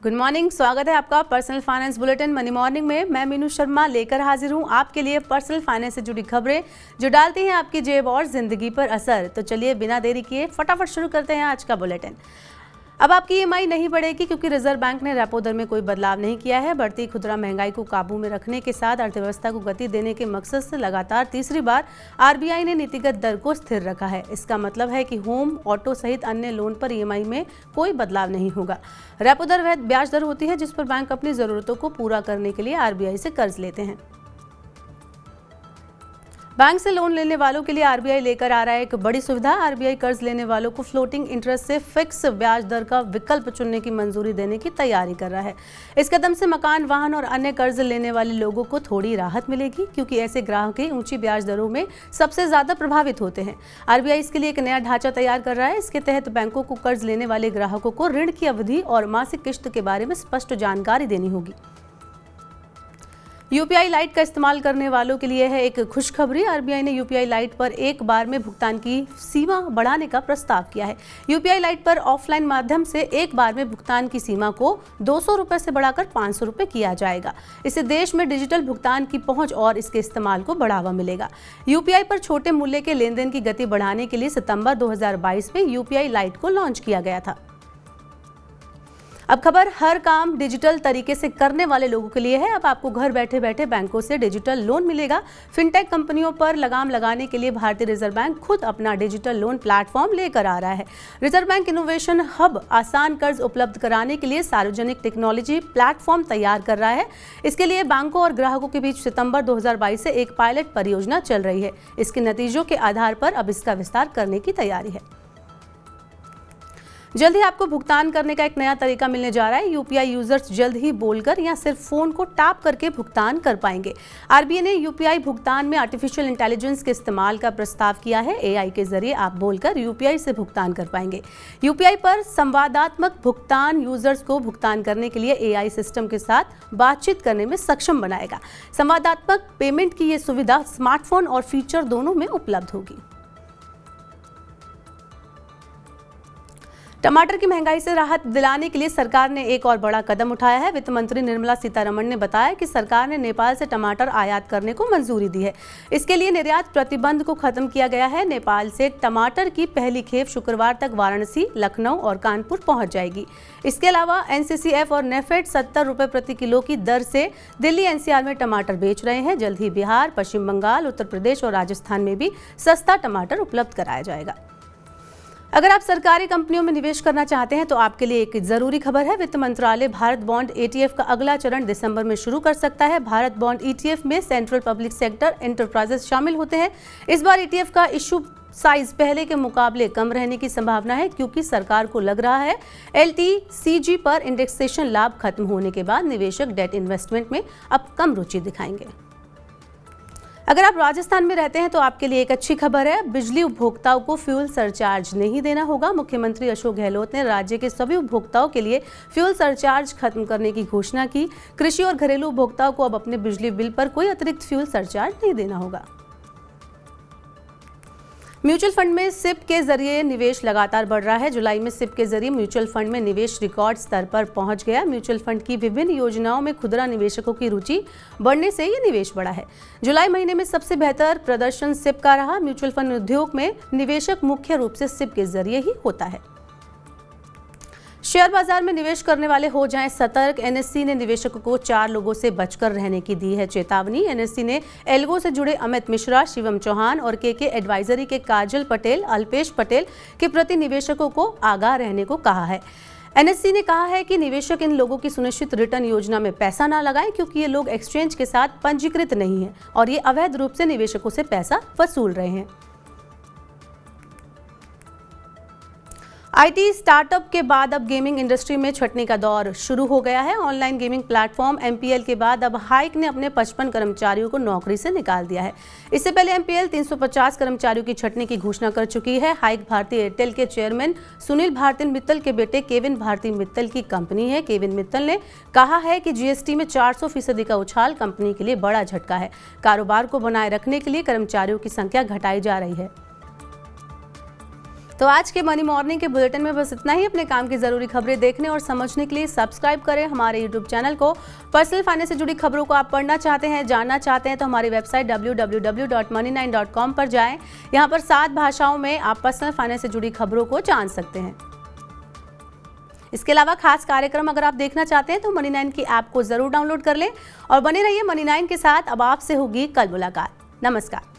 Good morning, स्वागत है आपका personal finance bulletin money morning में। मैं मीनू शर्मा लेकर हाजिर हूं आपके लिए पर्सनल फाइनेंस से जुड़ी खबरें जो डालती हैं आपकी जेब और जिंदगी पर असर। तो चलिए बिना देरी किए फटाफट शुरू करते हैं आज का बुलेटिन। अब आपकी ईएमआई नहीं बढ़ेगी क्योंकि रिजर्व बैंक ने रेपो दर में कोई बदलाव नहीं किया है। बढ़ती खुदरा महंगाई को काबू में रखने के साथ अर्थव्यवस्था को गति देने के मकसद से लगातार तीसरी बार आरबीआई ने नीतिगत दर को स्थिर रखा है। इसका मतलब है कि होम, ऑटो सहित अन्य लोन पर ईएमआई में कोई बदलाव नहीं होगा। रेपो दर वह ब्याज दर होती है जिस पर बैंक अपनी जरूरतों को पूरा करने के लिए आरबीआई से कर्ज लेते हैं। बैंक से लोन लेने वालों के लिए आरबीआई लेकर आ रहा है एक बड़ी सुविधा। आरबीआई कर्ज लेने वालों को फ्लोटिंग इंटरेस्ट से फिक्स ब्याज दर का विकल्प चुनने की मंजूरी देने की तैयारी कर रहा है। इस कदम से मकान, वाहन और अन्य कर्ज लेने वाले लोगों को थोड़ी राहत मिलेगी क्योंकि ऐसे ग्राहक ही ऊंची ब्याज दरों में सबसे ज्यादा प्रभावित होते हैं। आरबीआई इसके लिए एक नया ढांचा तैयार कर रहा है। इसके तहत बैंकों को कर्ज लेने वाले ग्राहकों को ऋण की अवधि और मासिक किस्त के बारे में स्पष्ट जानकारी देनी होगी। यूपीआई लाइट का इस्तेमाल करने वालों के लिए है एक खुशखबरी। आरबीआई ने यूपीआई लाइट पर एक बार में भुगतान की सीमा बढ़ाने का प्रस्ताव किया है। यूपीआई लाइट पर ऑफलाइन माध्यम से एक बार में भुगतान की सीमा को 200 रुपये से बढ़ाकर 500 रुपये किया जाएगा। इससे देश में डिजिटल भुगतान की पहुंच और इसके इस्तेमाल को बढ़ावा मिलेगा। यूपीआई पर छोटे मूल्य के लेन देन की गति बढ़ाने के लिए सितंबर 2022 में यूपीआई लाइट को लॉन्च किया गया था। अब खबर हर काम डिजिटल तरीके से करने वाले लोगों के लिए है। अब आपको घर बैठे बैठे बैंकों से डिजिटल लोन मिलेगा। फिनटेक कंपनियों पर लगाम लगाने के लिए भारतीय रिजर्व बैंक खुद अपना डिजिटल लोन प्लेटफॉर्म लेकर आ रहा है। रिजर्व बैंक इनोवेशन हब आसान कर्ज उपलब्ध कराने के लिए सार्वजनिक टेक्नोलॉजी प्लेटफॉर्म तैयार कर रहा है। इसके लिए बैंकों और ग्राहकों के बीच सितंबर 2022 से एक पायलट परियोजना चल रही है। इसके नतीजों के आधार पर अब इसका विस्तार करने की तैयारी है। जल्द ही आपको भुगतान करने का एक नया तरीका मिलने जा रहा है। यूपीआई यूजर्स जल्द ही बोलकर या सिर्फ फोन को टैप करके भुगतान कर पाएंगे। आरबीआई ने यूपीआई भुगतान में आर्टिफिशियल इंटेलिजेंस के इस्तेमाल का प्रस्ताव किया है। एआई के जरिए आप बोलकर यूपीआई से भुगतान कर पाएंगे। यूपीआई पर संवादात्मक भुगतान यूजर्स को भुगतान करने के लिए एआई सिस्टम के साथ बातचीत करने में सक्षम बनाएगा। संवादात्मक पेमेंट की यह सुविधा स्मार्टफोन और फीचर दोनों में उपलब्ध होगी। टमाटर की महंगाई से राहत दिलाने के लिए सरकार ने एक और बड़ा कदम उठाया है। वित्त मंत्री निर्मला सीतारमण ने बताया कि सरकार ने नेपाल से टमाटर आयात करने को मंजूरी दी है। इसके लिए निर्यात प्रतिबंध को खत्म किया गया है। नेपाल से टमाटर की पहली खेप शुक्रवार तक वाराणसी, लखनऊ और कानपुर पहुंच जाएगी। इसके अलावा एनसीसीएफ और नेफेड 70 रुपये प्रति किलो की दर से दिल्ली एनसीआर में टमाटर बेच रहे हैं। जल्द ही बिहार, पश्चिम बंगाल, उत्तर प्रदेश और राजस्थान में भी सस्ता टमाटर उपलब्ध कराया जाएगा। अगर आप सरकारी कंपनियों में निवेश करना चाहते हैं तो आपके लिए एक जरूरी खबर है। वित्त मंत्रालय भारत बॉन्ड ETF का अगला चरण दिसंबर में शुरू कर सकता है। भारत बॉन्ड ETF में सेंट्रल पब्लिक सेक्टर एंटरप्राइजेस शामिल होते हैं। इस बार ETF का इशू साइज पहले के मुकाबले कम रहने की संभावना है क्योंकि सरकार को लग रहा है LTCG पर इंडेक्सेशन लाभ खत्म होने के बाद निवेशक डेट इन्वेस्टमेंट में अब कम रुचि दिखाएंगे। अगर आप राजस्थान में रहते हैं तो आपके लिए एक अच्छी खबर है। बिजली उपभोक्ताओं को फ्यूल सरचार्ज नहीं देना होगा। मुख्यमंत्री अशोक गहलोत ने राज्य के सभी उपभोक्ताओं के लिए फ्यूल सरचार्ज खत्म करने की घोषणा की। कृषि और घरेलू उपभोक्ताओं को अब अपने बिजली बिल पर कोई अतिरिक्त फ्यूल सरचार्ज नहीं देना होगा। म्यूचुअल फंड में सिप के जरिए निवेश लगातार बढ़ रहा है। जुलाई में सिप के जरिए म्यूचुअल फंड में निवेश रिकॉर्ड स्तर पर पहुंच गया। म्यूचुअल फंड की विभिन्न योजनाओं में खुदरा निवेशकों की रुचि बढ़ने से ये निवेश बढ़ा है। जुलाई महीने में सबसे बेहतर प्रदर्शन सिप का रहा। म्यूचुअल फंड उद्योग में निवेशक मुख्य रूप से सिप के जरिए ही होता है। शेयर बाजार में निवेश करने वाले हो जाएं सतर्क। एनएससी ने निवेशकों को 4 लोगों से बचकर रहने की दी है चेतावनी। एनएससी ने एल्गो से जुड़े अमित मिश्रा, शिवम चौहान और केके एडवाइजरी के काजल पटेल, अल्पेश पटेल के प्रति निवेशकों को आगाह रहने को कहा है। एनएससी ने कहा है कि निवेशक इन लोगों की सुनिश्चित रिटर्न योजना में पैसा ना लगाएं क्योंकि ये लोग एक्सचेंज के साथ पंजीकृत नहीं है और ये अवैध रूप से निवेशकों से पैसा वसूल रहे हैं। आईटी स्टार्टअप के बाद अब गेमिंग इंडस्ट्री में छंटनी का दौर शुरू हो गया है। ऑनलाइन गेमिंग प्लेटफॉर्म MPL के बाद अब हाइक ने अपने 55 कर्मचारियों को नौकरी से निकाल दिया है। इससे पहले MPL 350 कर्मचारियों की छंटनी की घोषणा कर चुकी है। हाइक भारतीय एयरटेल के चेयरमैन सुनील भारती मित्तल के बेटे केविन भारती मित्तल की कंपनी है। केविन मित्तल ने कहा है कि GST में 400% का उछाल कंपनी के लिए बड़ा झटका है। कारोबार को बनाए रखने के लिए कर्मचारियों की संख्या घटाई जा रही है। तो आज के मनी मॉर्निंग के बुलेटिन में बस इतना ही। अपने काम की जरूरी खबरें देखने और समझने के लिए सब्सक्राइब करें हमारे यूट्यूब चैनल को। पर्सनल फाइनेंस से जुड़ी खबरों को आप पढ़ना चाहते हैं, जानना चाहते हैं तो हमारी वेबसाइट www.money9.com पर जाएं। यहाँ पर 7 भाषाओं में आप पर्सनल फाइनेंस से जुड़ी खबरों को जान सकते हैं। इसके अलावा खास कार्यक्रम अगर आप देखना चाहते हैं तो मनी 9 की ऐप को जरूर डाउनलोड कर लें और बने रहिए मनी 9 के साथ। अब आपसे होगी कल मुलाकात। नमस्कार।